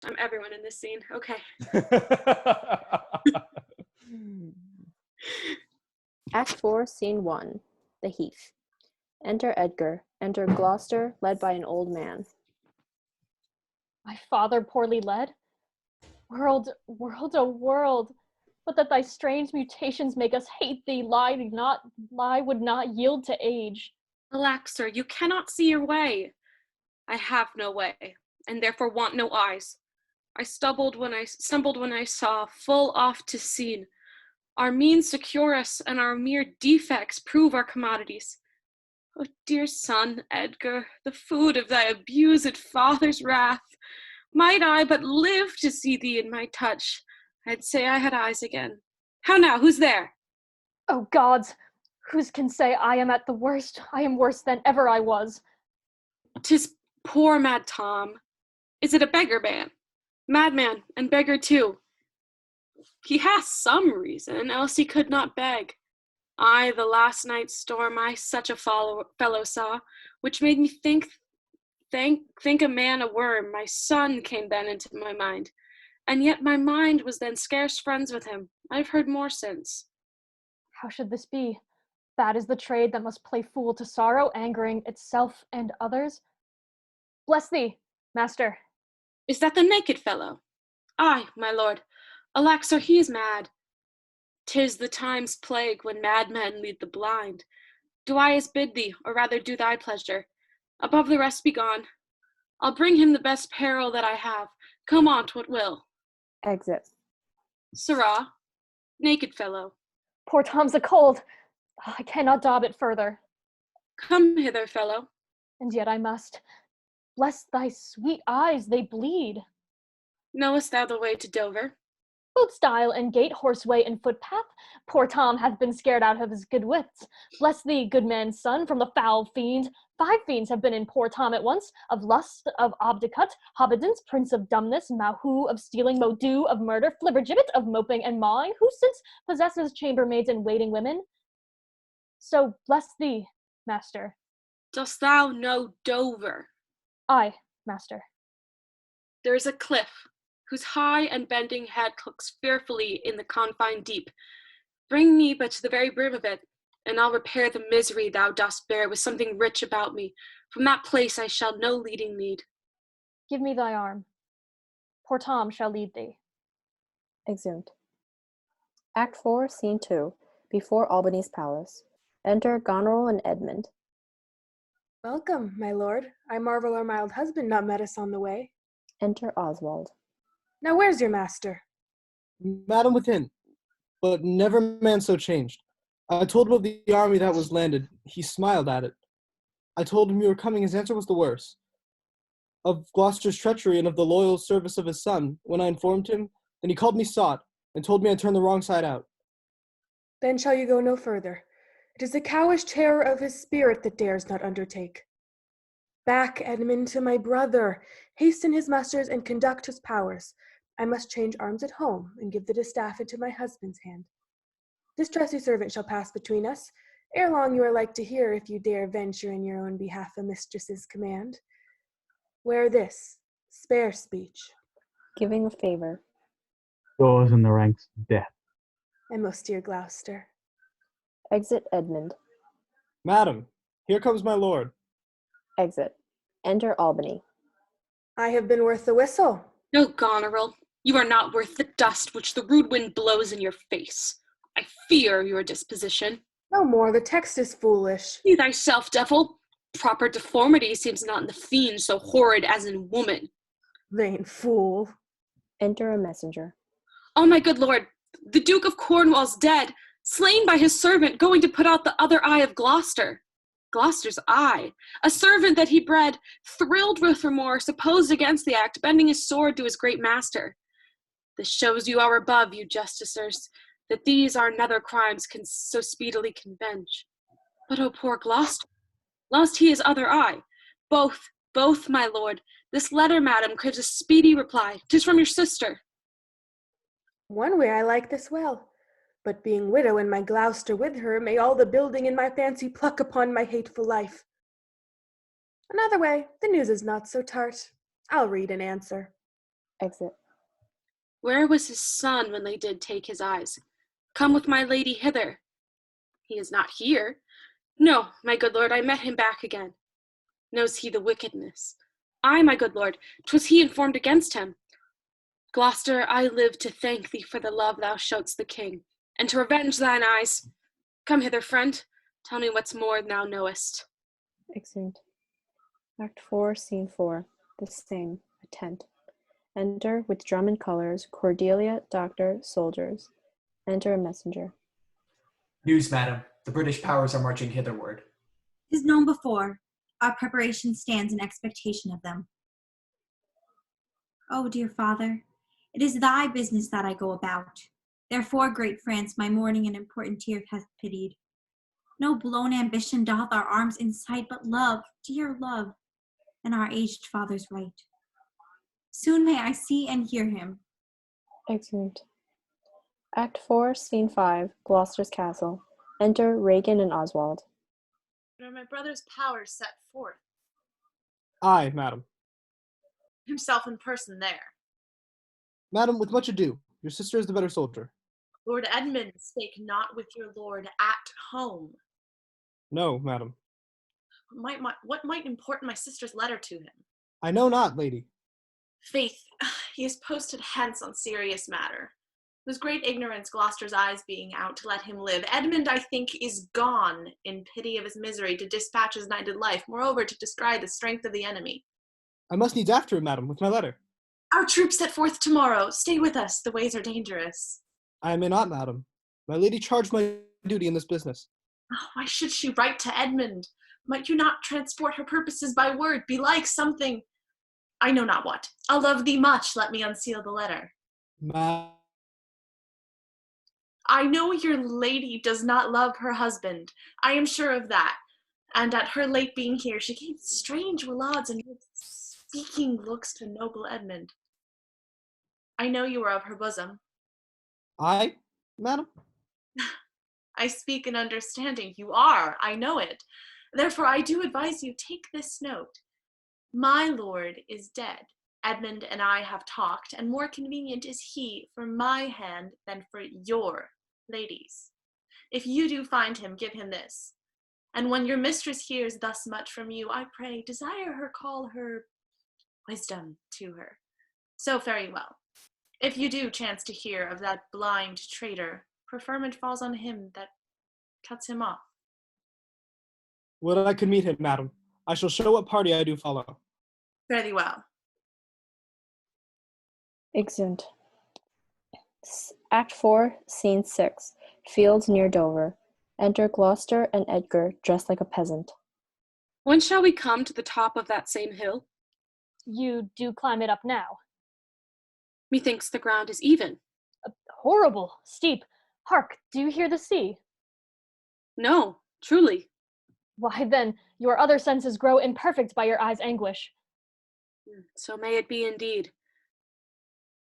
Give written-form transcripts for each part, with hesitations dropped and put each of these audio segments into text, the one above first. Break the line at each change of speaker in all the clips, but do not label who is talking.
I'm everyone in this scene. Okay.
Act 4, Scene 1. The Heath. Enter Edgar. Enter Gloucester, led by an old man.
My father poorly led? World, oh world, but that thy strange mutations make us hate thee, lie would not yield to age.
Alack, sir, you cannot see your way. I have no way, and therefore want no eyes. I stumbled when I saw, full oft to seen. Our means secure us, and our mere defects prove our commodities. O dear son, Edgar, the food of thy abused father's wrath, might I but live to see thee in my touch, I'd say I had eyes again. How now, who's there?
O gods, whose can say I am at the worst? I am worse than ever I was.
'Tis poor mad Tom. Is it a beggar man? Madman, and beggar too. He has some reason, else he could not beg. I, the last night's storm, I such a fellow saw, which made me think a man a worm. My son came then into my mind, and yet my mind was then scarce friends with him. I've heard more since.
How should this be? Bad is the trade that must play fool to sorrow, angering itself and others. Bless thee, master.
Is that the naked fellow? Aye, my lord. Alack, sir, he is mad. 'Tis the time's plague when madmen lead the blind. Do I as bid thee, or rather do thy pleasure? Above the rest be gone. I'll bring him the best peril that I have. Come on't what will.
Exit.
Sirrah, naked fellow.
Poor Tom's a cold. I cannot daub it further.
Come hither, fellow.
And yet I must. Bless thy sweet eyes, they bleed.
Knowest thou the way to Dover?
Both stile and gate, horseway and footpath. Poor Tom hath been scared out of his good wits. Bless thee, good man's son, from the foul fiend. 5 fiends have been in poor Tom at once, of lust, of obdicate, hobbidence, prince of dumbness, Mahu, of stealing, Modu, of murder, flibbergibbet, of moping and mawing, who since possesses chambermaids and waiting women. So bless thee, master.
Dost thou know Dover?
Aye, master.
There is a cliff, whose high and bending head looks fearfully in the confine deep. Bring me but to the very brim of it, and I'll repair the misery thou dost bear with something rich about me. From that place I shall no leading need.
Give me thy arm. Poor Tom shall lead thee.
Exeunt. Act 4, Scene 2. Before Albany's Palace. Enter Goneril and Edmund.
Welcome, my lord. I marvel our mild husband not met us on the way.
Enter Oswald.
Now where's your master?
Madam within, but never man so changed. I told him of the army that was landed. He smiled at it. I told him you were coming. His answer was the worse. Of Gloucester's treachery and of the loyal service of his son. When I informed him, then he called me sot and told me I'd turned the wrong side out.
Then shall you go no further. It is the cowish terror of his spirit that dares not undertake. Back, Edmund, to my brother. Hasten his musters and conduct his powers. I must change arms at home and give the distaff into my husband's hand. This trusty servant shall pass between us. Ere long you are like to hear, if you dare venture in your own behalf a mistress's command. Wear this, spare speech.
Giving a favor.
Yours in the ranks, death.
And most dear Gloucester.
Exit Edmund.
Madam, here comes my lord.
Exit. Enter Albany.
I have been worth the whistle.
No, Goneril, you are not worth the dust which the rude wind blows in your face. I fear your disposition.
No more, the text is foolish.
See thyself, devil. Proper deformity seems not in the fiend so horrid as in woman.
Vain fool.
Enter a messenger.
Oh, my good lord, the Duke of Cornwall's dead, slain by his servant, going to put out the other eye of Gloucester. Gloucester's eye, a servant that he bred, thrilled with remorse, opposed against the act, bending his sword to his great master. This shows you are above, you justicers, that these our nether crimes can so speedily convenge. But oh, poor Gloucester, lost he his other eye. Both, my lord, this letter, madam, craves a speedy reply. 'Tis from your sister.
One way I like this well. But being widow and my Gloucester with her, may all the building in my fancy pluck upon my hateful life. Another way, the news is not so tart. I'll read and answer.
Exit.
Where was his son when they did take his eyes? Come with my lady hither. He is not here. No, my good lord, I met him back again. Knows he the wickedness? Ay, my good lord, 'twas he informed against him. Gloucester, I live to thank thee for the love thou show'st the king, and to revenge thine eyes. Come hither, friend. Tell me what's more thou knowest.
Exeunt. Act 4, Scene 4. The same. A tent. Enter, with drum and colors, Cordelia, doctor, soldiers. Enter a messenger.
News, madam. The British powers are marching hitherward.
'Tis known before. Our preparation stands in expectation of them. Oh, dear father, it is thy business that I go about. Therefore, great France, my mourning and important tear hath pitied. No blown ambition doth our arms incite, but love, dear love, and our aged father's right. Soon may I see and hear him.
Exeunt. Act 4, Scene 5. Gloucester's castle. Enter Regan and Oswald.
Are my brother's powers set forth?
Aye, madam.
Himself in person there.
Madam, with much ado, your sister is the better soldier.
Lord Edmund spake not with your lord at home.
No, madam.
What might import my sister's letter to him?
I know not, lady.
Faith, he is posted hence on serious matter. Whose great ignorance Gloucester's eyes being out to let him live, Edmund, I think, is gone in pity of his misery to dispatch his knighted life, moreover to descry the strength of the enemy.
I must needs after him, madam, with my letter.
Our troops set forth tomorrow. Stay with us, the ways are dangerous.
I may not, madam. My lady charged my duty in this business.
Oh, why should she write to Edmund? Might you not transport her purposes by word, belike something, I know not what. I'll love thee much, let me unseal the letter. I know your lady does not love her husband. I am sure of that. And at her late being here, she gave strange roulades and speaking looks to noble Edmund. I know you are of her bosom.
I, madam?
I speak in understanding. You are, I know it. Therefore I do advise you, take this note. My lord is dead. Edmund and I have talked, and more convenient is he for my hand than for your lady's. If you do find him, give him this. And when your mistress hears thus much from you, I pray, desire her call her wisdom to her. So fare you well. If you do chance to hear of that blind traitor, preferment falls on him that cuts him off.
Would I could meet him, madam. I shall show what party I do follow.
Fare thee well.
Exeunt. Act 4, Scene 6. Fields near Dover. Enter Gloucester and Edgar, dressed like a peasant.
When shall we come to the top of that same hill?
You do climb it up now.
Methinks the ground is even.
Horrible, steep. Hark, do you hear the sea?
No, truly.
Why then, your other senses grow imperfect by your eye's anguish.
So may it be indeed.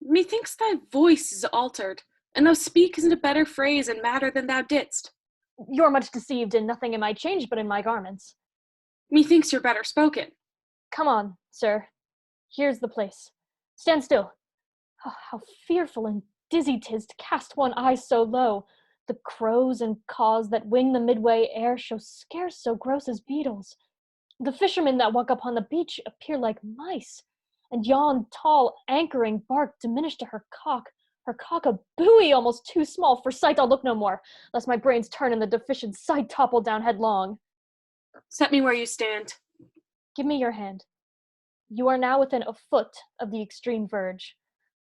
Methinks thy voice is altered, and thou speakest in a better phrase and matter than thou didst.
You're much deceived, and nothing in my change but in my garments.
Methinks you're better spoken.
Come on, sir. Here's the place. Stand still. Oh, how fearful and dizzy 'tis to cast one eye so low. The crows and caws that wing the midway air show scarce so gross as beetles. The fishermen that walk upon the beach appear like mice, and yon tall anchoring bark diminished to her cock a buoy almost too small for sight. I'll look no more, lest my brains turn and the deficient sight topple down headlong.
Set me where you stand.
Give me your hand. You are now within a foot of the extreme verge.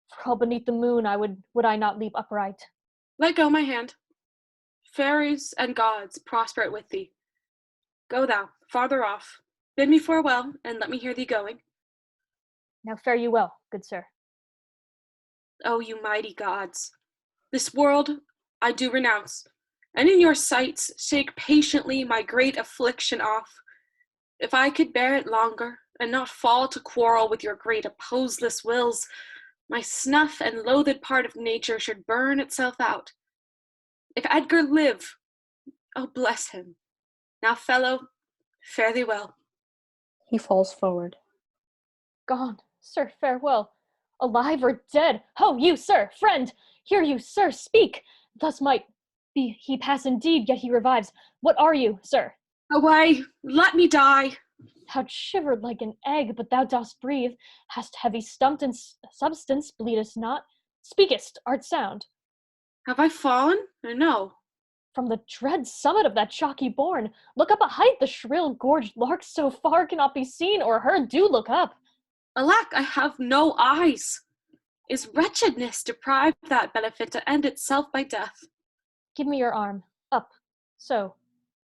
For all beneath the moon would I not leap upright.
Let go my hand. Fairies and gods prosper it with thee. Go thou, farther off. Bid me farewell, and let me hear thee going.
Now fare you well, good sir.
O you mighty gods, this world I do renounce, and in your sights shake patiently my great affliction off. If I could bear it longer, and not fall to quarrel with your great opposeless wills, my snuff and loathed part of nature should burn itself out. If Edgar live, oh bless him. Now, fellow, fare thee well.
He falls forward.
Gone, sir, farewell. Alive or dead? Ho, you, sir, friend! Hear you, sir, speak! Thus might be he pass indeed, yet he revives. What are you, sir?
Away, let me die.
Thou'rt shivered like an egg, but thou dost breathe. Hast heavy stumped in substance, bleedest not. Speakest, art sound.
Have I fallen, or no?
From the dread summit of that chalky bourne, look up a height, the shrill gorged lark so far cannot be seen or heard. Do look up.
Alack, I have no eyes. Is wretchedness deprived that benefit to end itself by death?
Give me your arm. Up. So.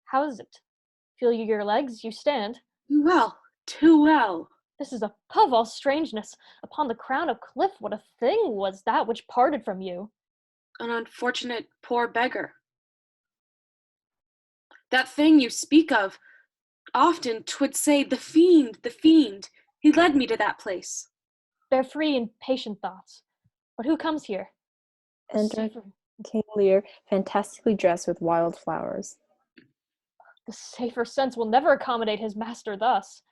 How is it? Feel you your legs? You stand.
Too well, too well.
This is above all strangeness. Upon the crown of cliff, what a thing was that which parted from you?
An unfortunate poor beggar. That thing you speak of, often 'twould say, the fiend, he led me to that place.
Bear free and patient thoughts. But who comes here?
Enter King Lear, fantastically dressed with wild flowers.
The safer sense will never accommodate his master thus.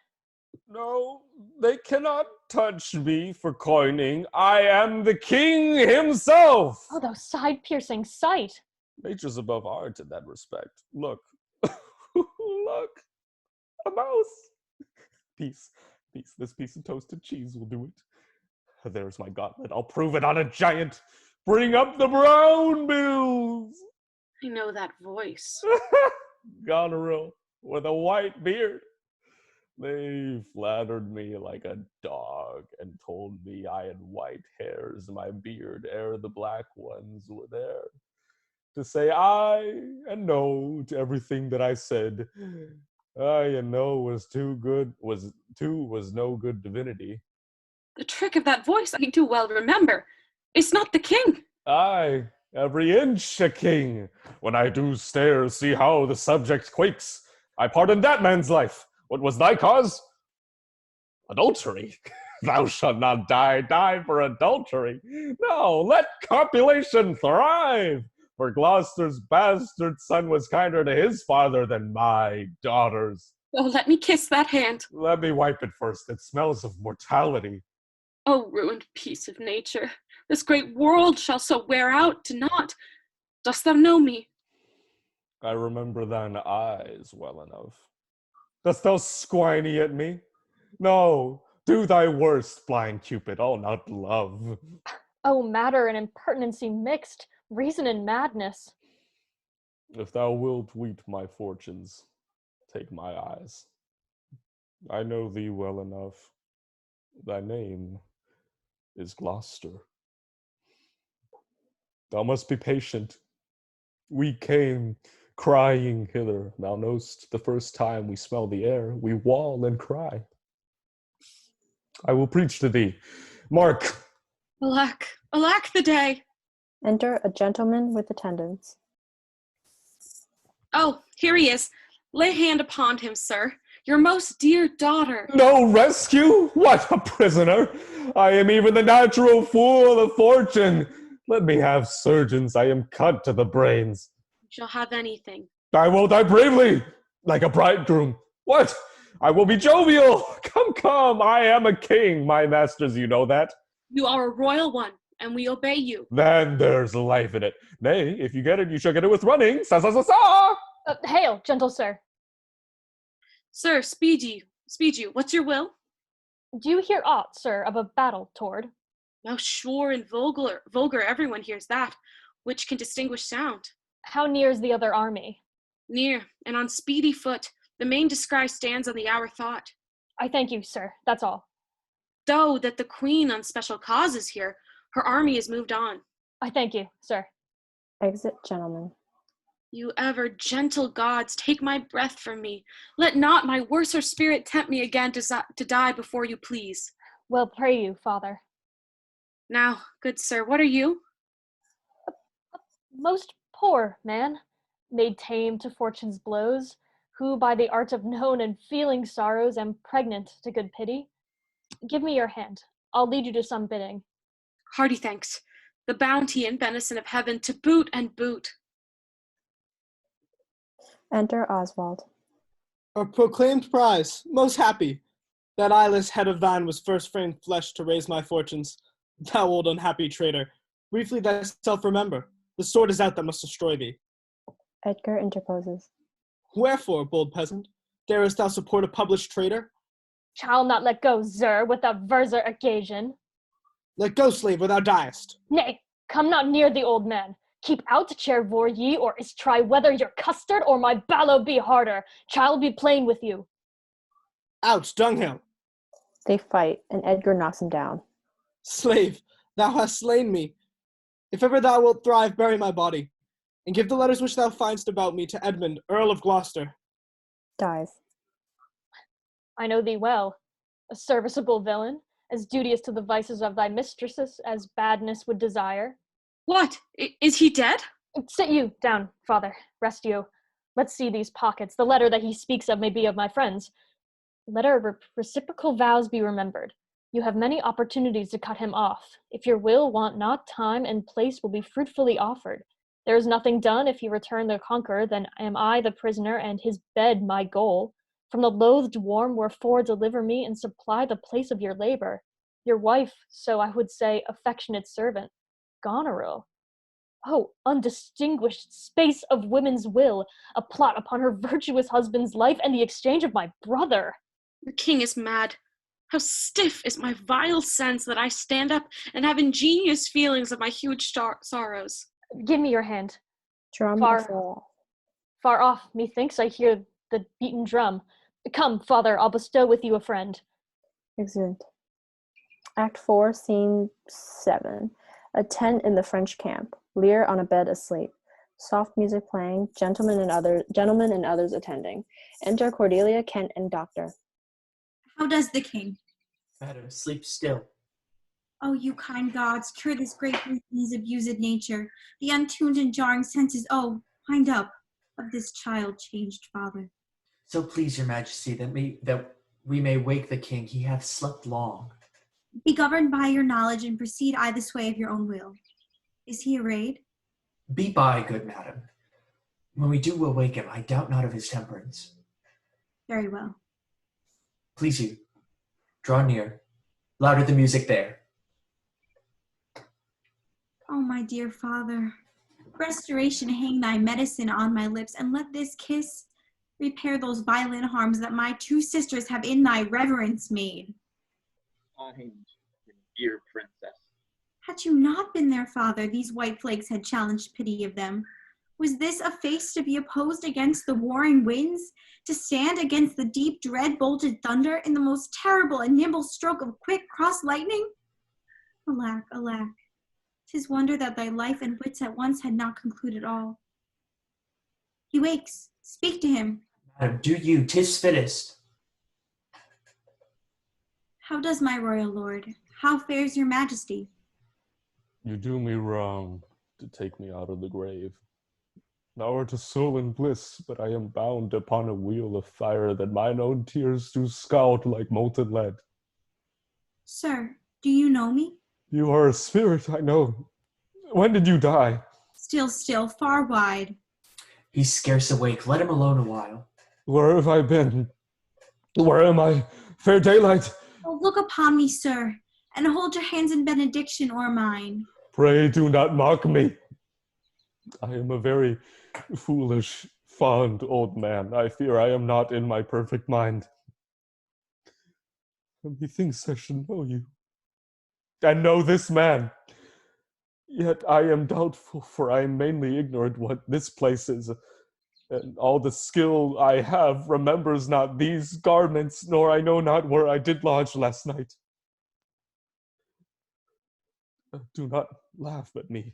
No, they cannot touch me for coining. I am the king himself.
Oh, thou side-piercing sight.
Nature's above art in that respect. Look. Look. A mouse. Peace. This piece of toasted cheese will do it. There's my gauntlet. I'll prove it on a giant. Bring up the brown bills.
I know that voice.
Goneril with a white beard. They flattered me like a dog and told me I had white hairs in my beard ere the black ones were there. To say aye and no to everything that I said. Aye and no was no good divinity.
The trick of that voice I do well remember. It's not the king.
Aye, every inch a king. When I do stare, see how the subject quakes. I pardon that man's life. What was thy cause? Adultery. Thou shalt not die for adultery. No, let copulation thrive. For Gloucester's bastard son was kinder to his father than my daughters.
Oh, let me kiss that hand.
Let me wipe it first. It smells of mortality.
Oh, ruined piece of nature. This great world shall so wear out to naught. Dost thou know me?
I remember thine eyes well enough. Dost thou squiny at me? No, do thy worst, blind Cupid, oh, not love.
Oh, matter and impertinency mixed, reason and madness.
If thou wilt weet my fortunes, take my eyes. I know thee well enough. Thy name is Gloucester. Thou must be patient. We came crying hither. Thou know'st the first time we smell the air, we wail and cry. I will preach to thee. Mark!
Alack, alack the day.
Enter a gentleman with attendants.
Oh, here he is. Lay hand upon him, sir. Your most dear daughter.
No rescue? What, a prisoner? I am even the natural fool of fortune. Let me have surgeons. I am cut to the brains.
You shall have anything.
I will die bravely, like a bridegroom. What? I will be jovial. Come, I am a king, my masters, you know that.
You are a royal one, and we obey you.
Then there's life in it. Nay, if you get it, you shall get it with running. Sa, sa, sa, sa!
Hail, gentle sir.
Sir, speed you. What's your will?
Do you hear aught, sir, of a battle toward?
Now sure and vulgar, everyone hears that. Which can distinguish sound?
How near is the other army?
Near, and on speedy foot. The main descry stands on the hour thought.
I thank you, sir, that's all.
Though that the queen on special cause is here, her army is moved on.
I thank you, sir.
Exit gentleman.
You ever gentle gods, take my breath from me. Let not my worser spirit tempt me again to die before you please.
Well, pray you, father.
Now, good sir, what are you?
Most poor man, made tame to fortune's blows, who by the art of known and feeling sorrows am pregnant to good pity. Give me your hand. I'll lead you to some bidding.
Hearty thanks. The bounty and benison of heaven to boot and boot.
Enter Oswald.
A proclaimed prize, most happy. That eyeless head of thine was first framed flesh to raise my fortunes. Thou old unhappy traitor, briefly thyself remember, the sword is out that must destroy thee.
Edgar interposes.
Wherefore, bold peasant, darest thou support a published traitor?
Shall not let go, Zer, without further occasion.
Let go, slave, or thou diest.
Nay, come not near the old man. Keep out, chair vor ye, or is try whether your custard or my ballow be harder. Child be plain with you.
Out, dunghill!
They fight, and Edgar knocks him down.
Slave, thou hast slain me. If ever thou wilt thrive, bury my body, and give the letters which thou find'st about me to Edmund, Earl of Gloucester.
Dies.
I know thee well, a serviceable villain, as duteous to the vices of thy mistresses as badness would desire.
What? Is he dead?
Sit you down, father. Rest you. Let's see these pockets. The letter that he speaks of may be of my friends. Let our reciprocal vows be remembered. You have many opportunities to cut him off. If your will want not, time and place will be fruitfully offered. There is nothing done if you return the conqueror, then am I the prisoner and his bed my goal. From the loathed warm wherefore deliver me and supply the place of your labor. Your wife, so I would say, affectionate servant, Goneril. Oh, undistinguished space of women's will, a plot upon her virtuous husband's life and the exchange of my brother.
The king is mad. How stiff is my vile sense that I stand up and have ingenious feelings of my huge sorrows.
Give me your hand.
Drum
Far-
of fall.
Far off, methinks I hear the beaten drum. Come, father, I'll bestow with you a friend.
Exeunt. Act 4, Scene 7. A tent in the French camp. Lear on a bed asleep. Soft music playing. Gentlemen and others attending. Enter Cordelia, Kent, and Doctor.
How does the king?
Madam, sleep still.
Oh, you kind gods, cure this great disease of used nature, the untuned and jarring senses, oh, wind up, of this child changed father.
So please your majesty that we may wake the king. He hath slept long.
Be governed by your knowledge and proceed I the sway of your own will. Is he arrayed?
Be by, good madam. When we do awake him, I doubt not of his temperance.
Very well.
Please you, draw near. Louder the music there.
Oh, my dear father, restoration hang thy medicine on my lips, and let this kiss repair those violent harms that my two sisters have in thy reverence made.
Kind, dear princess.
Had you not been their father, these white flakes had challenged pity of them. Was this a face to be opposed against the warring winds, to stand against the deep dread bolted thunder in the most terrible and nimble stroke of quick cross lightning? Alack, alack, 'tis wonder that thy life and wits at once had not concluded all. He wakes, speak to him.
Madam, do you, 'tis fittest.
How does my royal lord? How fares your majesty?
You do me wrong to take me out of the grave. Thou art a soul in bliss, but I am bound upon a wheel of fire that mine own tears do scald like molten lead.
Sir, do you know me?
You are a spirit, I know. When did you die?
Still, far wide.
He's scarce awake. Let him alone a while.
Where have I been? Where am I? Fair daylight.
Oh, look upon me, sir, and hold your hands in benediction o'er mine.
Pray do not mock me. I am a very foolish, fond old man. I fear I am not in my perfect mind. Methinks I should know you, and know this man. Yet I am doubtful, for I am mainly ignorant what this place is, and all the skill I have remembers not these garments, nor I know not where I did lodge last night. Do not laugh at me,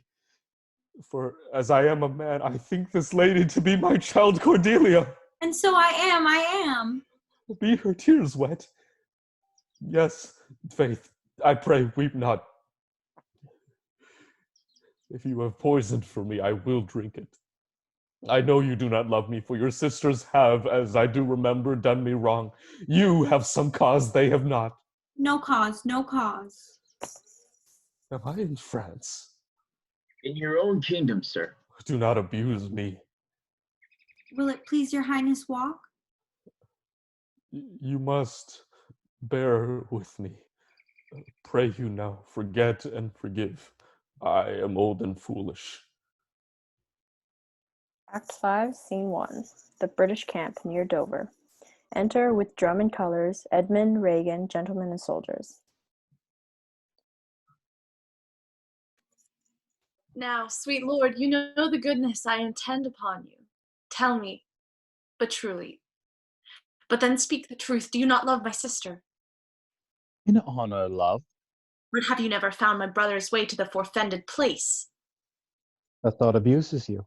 for as I am a man, I think this lady to be my child Cordelia.
And so I am.
Be her tears wet? Yes, Faith, I pray, weep not. If you have poisoned for me, I will drink it. I know you do not love me, for your sisters have, as I do remember, done me wrong. You have some cause they have not.
No cause.
Am I in France?
In your own kingdom, sir.
Do not abuse me.
Will it please your highness walk?
You must bear with me. Pray you now, forget and forgive. I am old and foolish.
Act 5, Scene 1. The British camp near Dover. Enter with drum and colors Edmund, Regan, gentlemen and soldiers.
Now, sweet lord, you know the goodness I intend upon you. Tell me, but truly. But then speak the truth. Do you not love my sister?
In honor, love.
Or have you never found my brother's way to the forfended place?
The thought abuses you.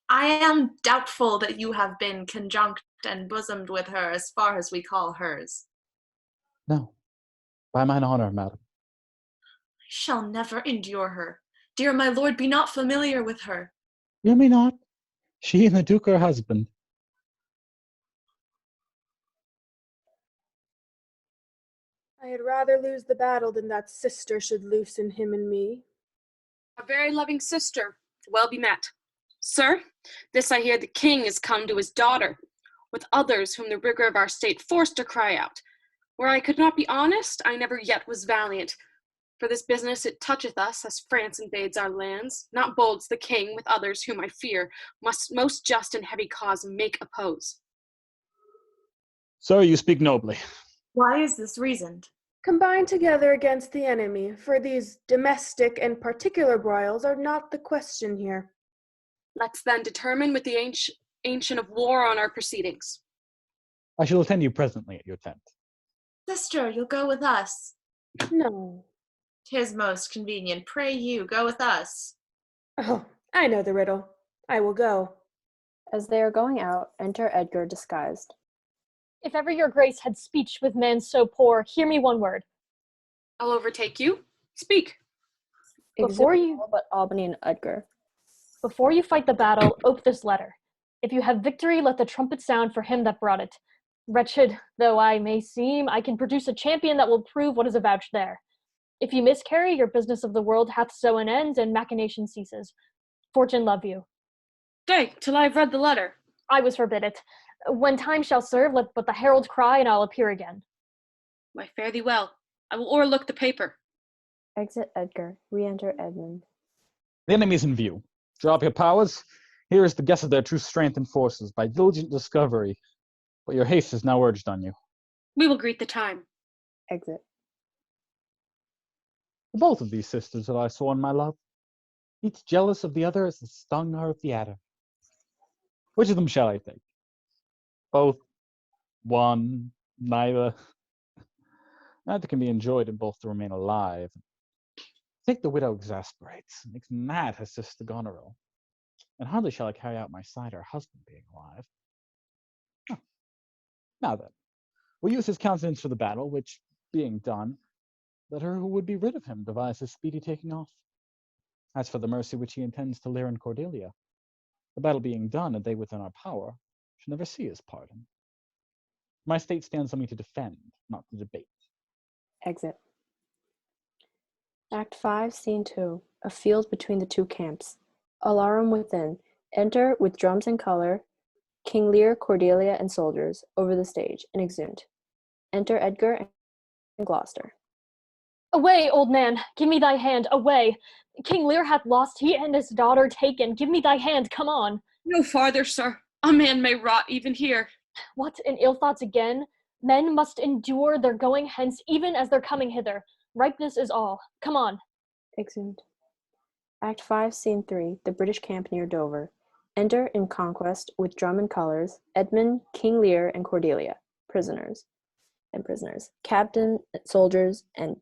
I am doubtful that you have been conjunct and bosomed with her as far as we call hers.
No, by mine honor, madam.
I shall never endure her. Dear my lord, be not familiar with her.
Hear me not. She and the Duke are husband.
I had rather lose the battle than that sister should loosen him and me.
A very loving sister, well be met. Sir, this I hear the king is come to his daughter, with others whom the rigor of our state forced to cry out. Where I could not be honest, I never yet was valiant. For this business it toucheth us, as France invades our lands. Not bolds the king with others whom I fear must most just and heavy cause make oppose.
Sir, you speak nobly.
Why is this reasoned?
Combine together against the enemy, for these domestic and particular broils are not the question here.
Let's then determine with the ancient of war on our proceedings.
I shall attend you presently at your tent.
Sister, you'll go with us.
No.
'Tis most convenient. Pray you, go with us.
Oh, I know the riddle. I will go.
As they are going out, enter Edgar disguised.
If ever your grace had speech with men so poor, hear me one word.
I'll overtake you. Speak.
Before
Exeunt
you-
all but Albany and Edgar.
Before you fight the battle, ope this letter. If you have victory, let the trumpet sound for him that brought it. Wretched though I may seem, I can produce a champion that will prove what is avouched there. If you miscarry, your business of the world hath so an end, and machination ceases. Fortune love you.
Stay till I have read the letter.
I was forbid it. When time shall serve, let but the herald cry, and I'll appear again.
Why, fare thee well. I will o'erlook the paper.
Exit Edgar. Re-enter Edmund.
The enemy's in view. Drop your powers. Here is the guess of their true strength and forces by diligent discovery. But your haste is now urged on you.
We will greet the time.
Exit.
For both of these sisters have I sworn my love. Each jealous of the other as the stung are of the adder. Which of them shall I take? Both, one, neither. Neither can be enjoyed and both to remain alive. Think the widow exasperates, makes mad her sister Goneril. And hardly shall I carry out my side, her husband being alive. Huh. Now then, we'll use his countenance for the battle, which, being done, let her who would be rid of him devise his speedy taking off. As for the mercy which he intends to Lear and Cordelia, the battle being done and they within our power, shall never see his pardon. My state stands on me to defend, not to debate.
Exit. Act 5, Scene 2. A field between the two camps. Alarum within. Enter, with drums and color, King Lear, Cordelia, and soldiers, over the stage, and exeunt. Enter Edgar and Gloucester.
Away, old man, give me thy hand, away. King Lear hath lost, he and his daughter taken. Give me thy hand, come on.
No farther, sir. A man may rot even here.
What, in ill thoughts again? Men must endure their going hence even as their coming hither. Ripeness is all. Come on.
Exeunt. Act 5, Scene 3. The British camp near Dover. Enter, in conquest, with drum and colors, Edmund, King Lear, and Cordelia, prisoners. Captain, soldiers, and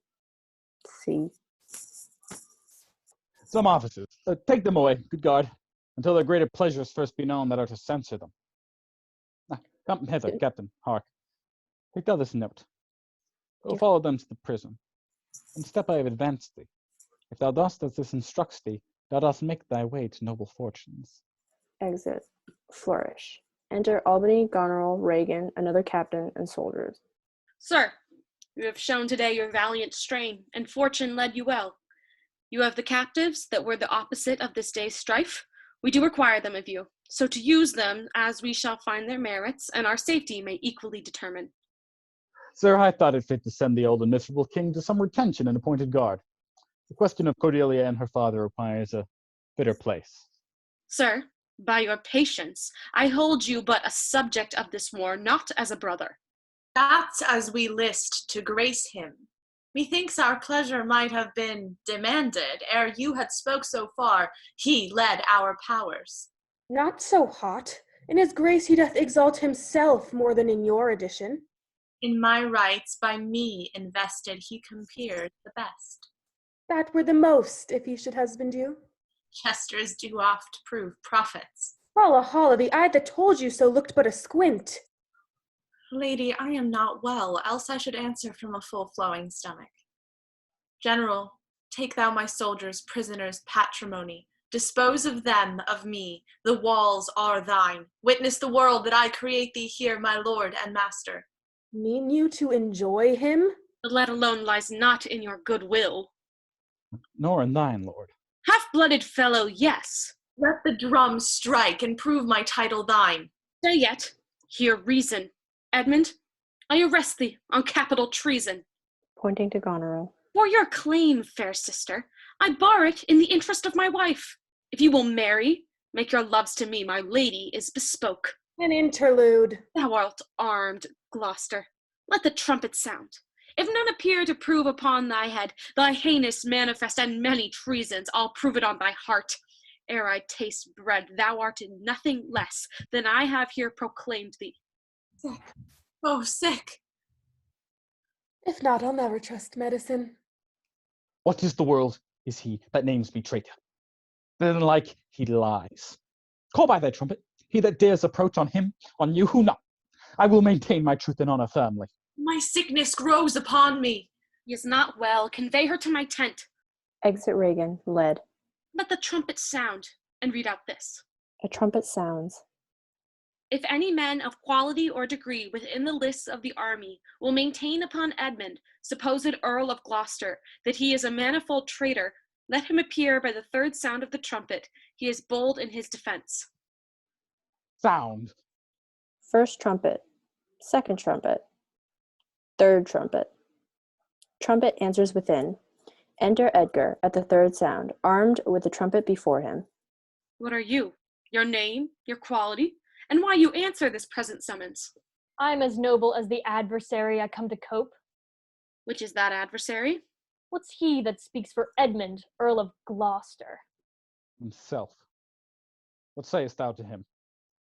Some officers, take them away, good guard, until their greater pleasures first be known that are to censure them. Come hither, Captain, hark. Take thou this note. Go follow them to the prison. And step I have advanced thee. If thou dost as this instructs thee, thou dost make thy way to noble fortunes.
Exit. Flourish. Enter Albany, Goneril, Regan, another captain, and soldiers.
Sir, you have shown today your valiant strain, and fortune led you well. You have the captives that were the opposite of this day's strife. We do require them of you, so to use them as we shall find their merits, and our safety may equally determine.
Sir, I thought it fit to send the old and miserable king to some retention and appointed guard. The question of Cordelia and her father requires a fitter place.
Sir, by your patience, I hold you but a subject of this war, not as a brother.
That's as we list to grace him. Methinks our pleasure might have been demanded, ere you had spoke so far, he led our powers.
Not so hot. In his grace he doth exalt himself more than in your edition.
In my rights by me invested he compeers the best.
That were the most, if he should husband you.
Jesters do oft prove prophets.
Holla, holla, the eye that told you so looked but a squint.
Lady, I am not well, else I should answer from a full-flowing stomach. General, take thou my soldiers, prisoners, patrimony. Dispose of them, of me. The walls are thine. Witness the world that I create thee here, my lord and master.
Mean you to enjoy him?
The let alone lies not in your good will.
Nor in thine, lord.
Half-blooded fellow, yes.
Let the drum strike and prove my title thine.
Stay yet. Hear reason. Edmund, I arrest thee on capital treason.
Pointing to Goneril.
For your claim, fair sister, I bar it in the interest of my wife. If you will marry, make your loves to me, my lady is bespoke.
An interlude.
Thou art armed, Gloucester. Let the trumpet sound. If none appear to prove upon thy head thy heinous manifest and many treasons, I'll prove it on thy heart. Ere I taste bread, thou art in nothing less than I have here proclaimed thee.
Sick. Oh, sick.
If not, I'll never trust medicine.
What is the world is he that names me traitor? Then like he lies. Call by thy trumpet, he that dares approach on him, on you who not. I will maintain my truth and honor firmly.
My sickness grows upon me.
He is not well. Convey her to my tent.
Exit Regan, led.
Let the trumpet sound, and read out this.
A trumpet sounds.
If any men of quality or degree within the lists of the army will maintain upon Edmund, supposed Earl of Gloucester, that he is a manifold traitor, let him appear by the third sound of the trumpet. He is bold in his defense.
Sound.
First trumpet. Second trumpet. Third trumpet. Trumpet answers within. Enter Edgar at the third sound, armed with the trumpet before him.
What are you? Your name, your quality, and why you answer this present summons?
I'm as noble as the adversary I come to cope.
Which is that adversary?
What's he that speaks for Edmund, Earl of Gloucester?
Himself. What sayest thou to him?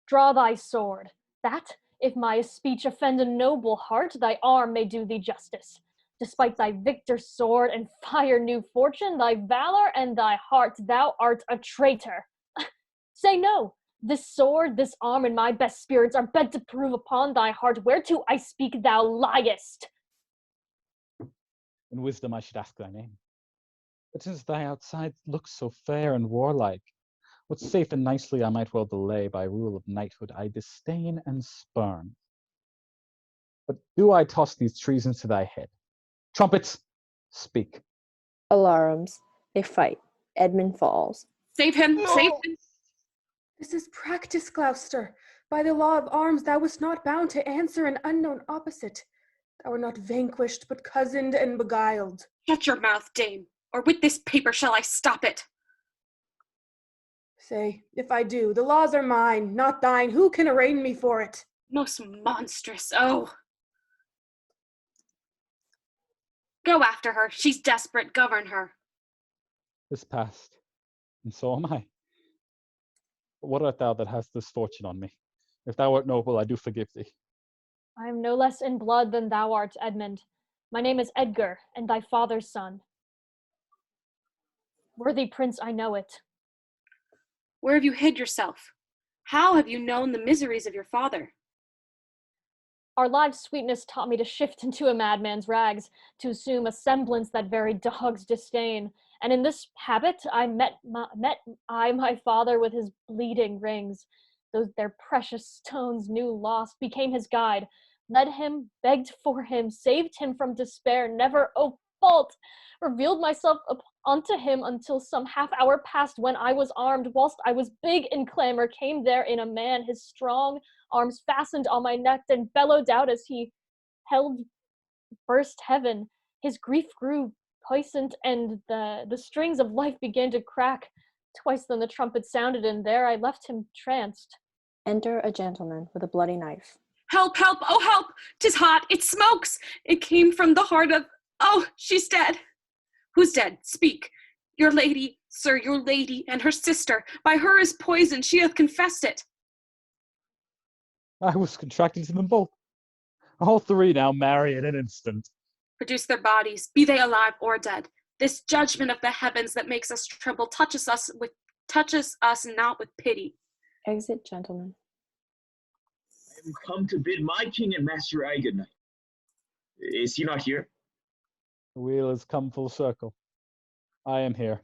Draw thy sword, that, if my speech offend a noble heart, thy arm may do thee justice. Despite thy victor sword and fire new fortune, thy valor and thy heart, thou art a traitor. Say no. This sword, this arm, and my best spirits are bent to prove upon thy heart whereto I speak thou liest.
In wisdom I should ask thy name. But since thy outside looks so fair and warlike, what safe and nicely I might well delay by rule of knighthood, I disdain and spurn. But do I toss these treasons to thy head? Trumpets, speak.
Alarums. They fight. Edmund falls.
Save him!
No!
Save him!
This is practice, Gloucester. By the law of arms, thou wast not bound to answer an unknown opposite. Thou wert not vanquished, but cozened and beguiled.
Shut your mouth, dame, or with this paper shall I stop it.
Say, if I do, the laws are mine, not thine. Who can arraign me for it?
Most monstrous, oh. Go after her, she's desperate, govern her.
This past, and so am I. But what art thou that hast this fortune on me? If thou art noble, I do forgive thee.
I am no less in blood than thou art, Edmund. My name is Edgar, and thy father's son. Worthy prince, I know it.
Where have you hid yourself? How have you known the miseries of your father?
Our lives' sweetness taught me to shift into a madman's rags, to assume a semblance that very dogs disdain. And in this habit, I met my father with his bleeding rings. Those their precious stones new lost, became his guide, led him, begged for him, saved him from despair, never, oh fault, revealed myself unto him until some half hour passed when I was armed, whilst I was big in clamor, came there in a man, his strong arms fastened on my neck and bellowed out as he held burst heaven. His grief grew puissant, and the strings of life began to crack. Twice then the trumpet sounded, and there I left him tranced.
Enter a gentleman with a bloody knife.
Help, help, oh help! 'Tis hot, it smokes! It came from the heart of... Oh, she's dead! Who's dead? Speak. Your lady, sir, your lady, and her sister. By her is poison, she hath confessed it.
I was contracted to them both. All three now marry in an instant.
Produce their bodies, be they alive or dead. This judgment of the heavens that makes us tremble touches us not with pity.
Exit gentleman.
I am come to bid my king and master I good night. Is he not here?
The wheel has come full circle. I am here.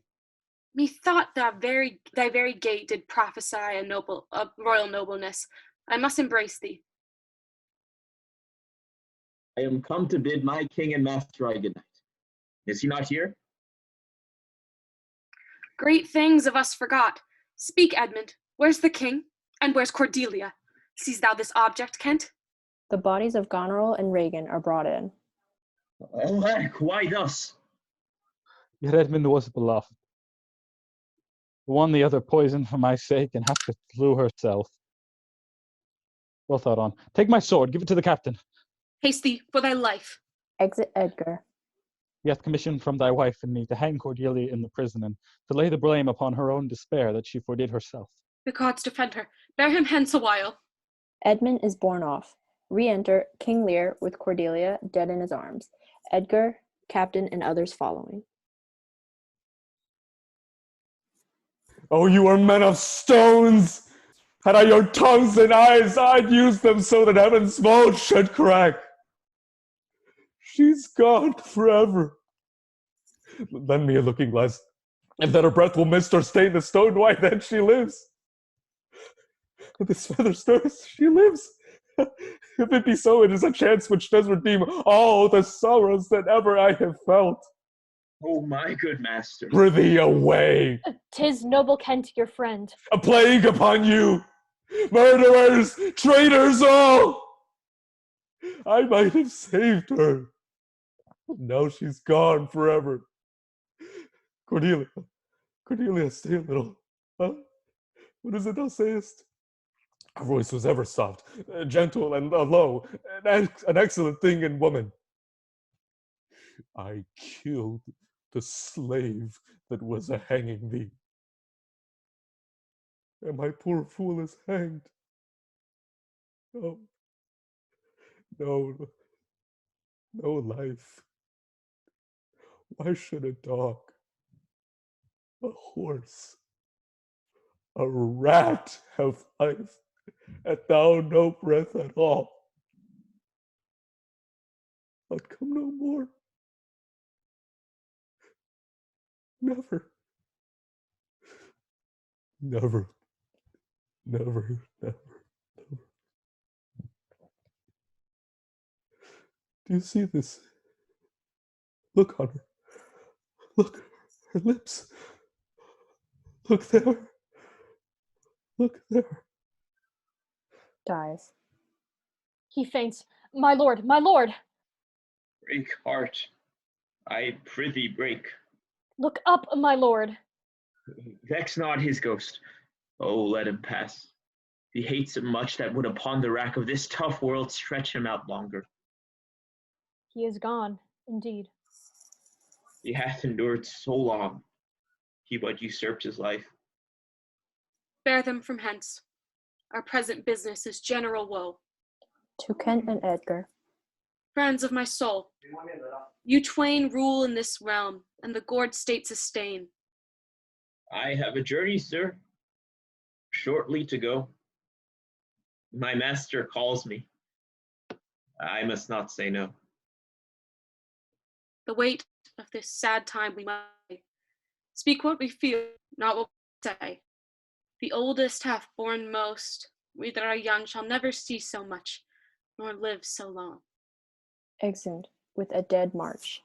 Methought thy very gait did prophesy a royal nobleness. I must embrace thee.
I am come to bid my king and master I good night. Is he not here?
Great things of us forgot. Speak, Edmund. Where's the king? And where's Cordelia? Seest thou this object, Kent?
The bodies of Goneril and Regan are brought in.
Alack, why thus?
Yet Edmund was beloved. The one the other poisoned for my sake, and half slew herself. Well thought on. Take my sword, give it to the captain.
Haste thee for thy life.
Exit Edgar.
He hath commissioned from thy wife and me to hang Cordelia in the prison, and to lay the blame upon her own despair that she fordid herself.
The gods defend her. Bear him hence a while.
Edmund is borne off. Re-enter King Lear with Cordelia dead in his arms. Edgar, captain, and others following.
Oh, you are men of stones! Had I your tongues and eyes, I'd use them so that heaven's vault should crack. She's gone forever. Lend me a looking glass. If that her breath will mist or stain the stone, why then she lives. If this feather stirs, she lives. If it be so, it is a chance which does redeem all the sorrows that ever I have felt.
Oh, my good master.
Prithee away.
'Tis noble Kent, your friend.
A plague upon you! Murderers! Traitors all! I might have saved her. But now she's gone forever. Cordelia, stay a little. Huh? What is it thou sayest? Her voice was ever soft, gentle and low, an excellent thing in woman. I killed the slave that was a-hanging thee. And my poor fool is hanged. No, no, no life. Why should a dog, a horse, a rat have life, and thou no breath at all? I'll come no more. Never. Never. Never, never, never. Do you see this? Look on her. Look, her lips. Look there. Look there.
Dies.
He faints. My lord, my lord!
Break, heart. I prithee break.
Look up, my lord.
Vex not his ghost. Oh, let him pass. He hates him much that would upon the rack of this tough world stretch him out longer.
He is gone, indeed.
He hath endured so long. He but usurped his life.
Bear them from hence. Our present business is general woe.
To Kent and Edgar.
Friends of my soul, you twain rule in this realm, and the gored state sustain.
I have a journey, sir. Shortly to go. My master calls me. I must not say no.
The weight of this sad time we must speak what we feel, not what we say. The oldest hath borne most. We that are young shall never see so much, nor live so long.
Exeunt with a dead march.